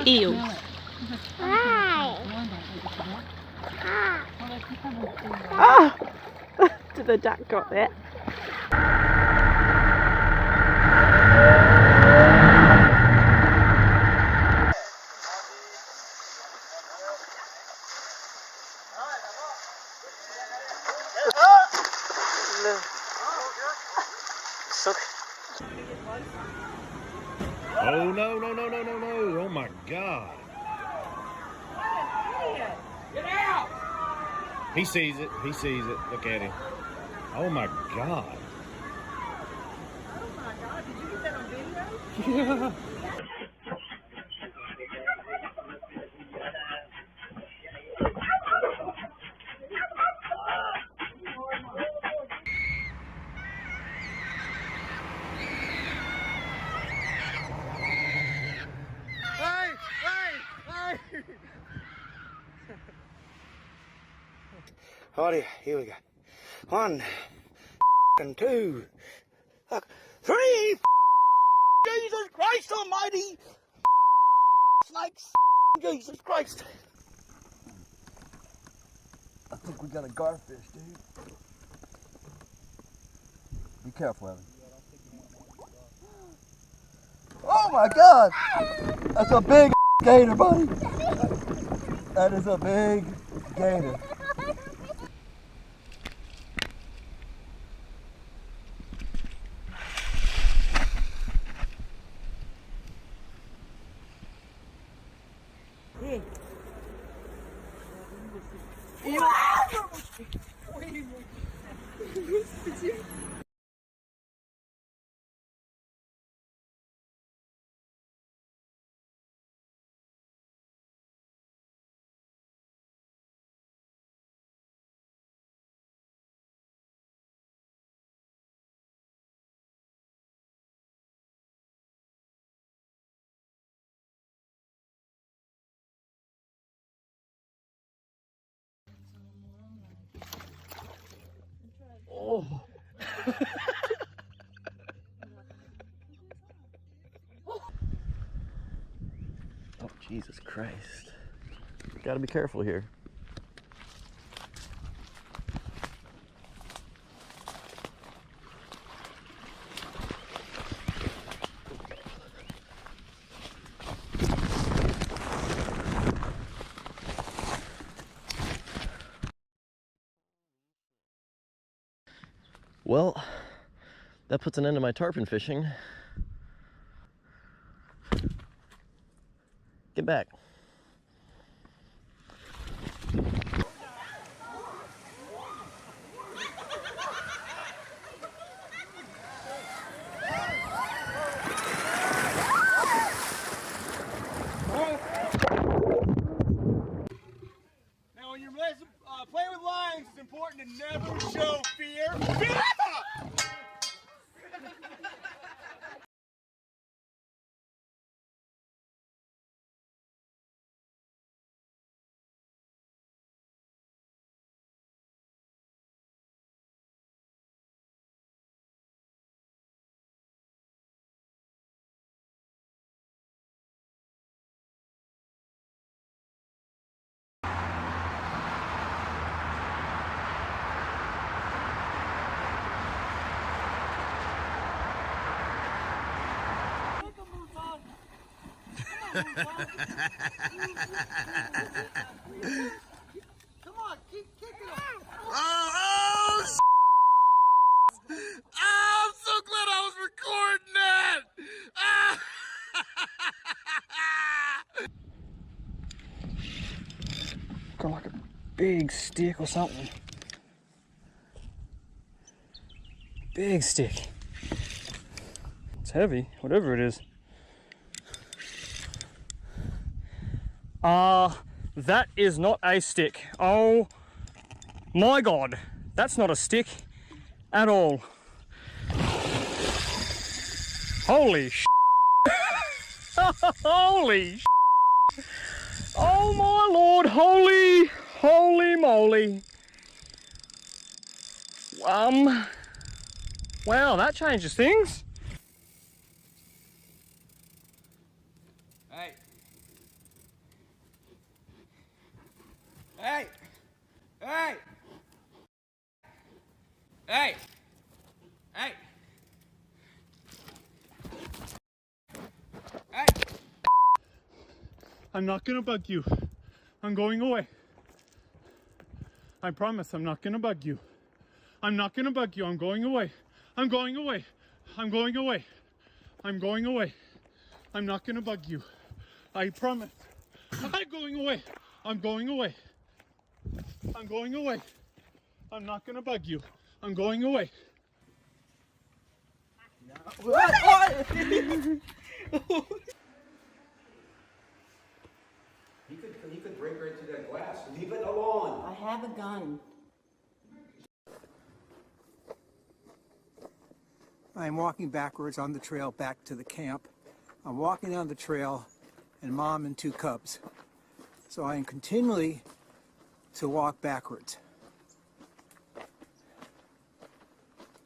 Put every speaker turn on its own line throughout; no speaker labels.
Ew. Ah! Did the duck got that?
Oh no, no, no, no, no, no. Oh my God. Get out! He sees it. He sees it. Look at him. Oh my God.
Oh my God, did you get that on video?
Yeah.
Alrighty, here we go. 1 and 2 3. Jesus Christ Almighty! Snakes! Jesus Christ! I think we got a garfish, dude. Be careful, Evan. Oh my God! That's a big gator, buddy. That is a big gator.
Oh. Oh, Jesus Christ. Gotta be careful here. Well, that puts an end to my tarpon fishing. Get back.
Now, when you're playing with lines, it's important to never show fear. Come on, keep kicking him. Oh, I'm so glad I was recording that.
Got like a big stick or something. Big stick. It's heavy, whatever it is. That is not a stick. Oh my God, that's not a stick at all. Holy sh**. Holy sh**. Oh my Lord, holy moly. Wow, that changes things.
Hey, Hey! Hey! Hey! Hey! Hey!
I'm not gonna bug you. I'm going away. I promise I'm not gonna bug you. I'm not gonna bug you. I'm going away. I'm going away. I'm going away. I'm going away. I'm not gonna bug you. I promise. I'm going away. I'm going away. I'm going away. I'm not gonna bug you. I'm going away.
He could break right through that glass. Leave it alone.
I have a gun.
I'm walking backwards on the trail back to the camp. I'm walking down the trail and Mom and 2 cubs. So I am continually to walk backwards.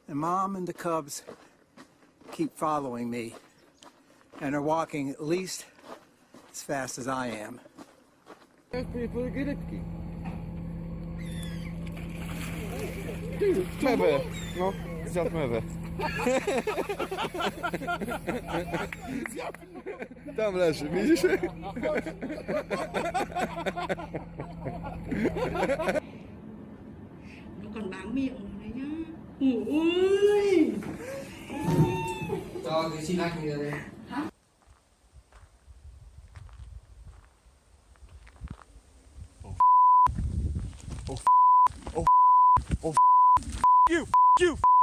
And Mom and the cubs keep following me and are walking at least as fast as I am.
Clever. No, zelf clever. Tam leży, widzisz?
Nó còn bám miệng rồi đấy nhá. Ôi!
Cho cái xin anh ra đây.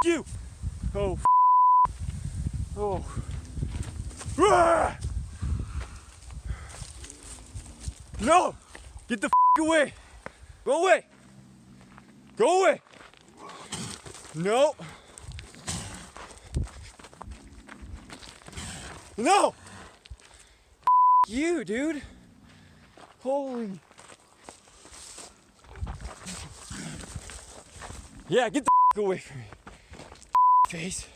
You! Oh, oh. Ah! No! Get the away! Go away! Go away! No! No! You, dude! Holy... Yeah, get the away from me. Face.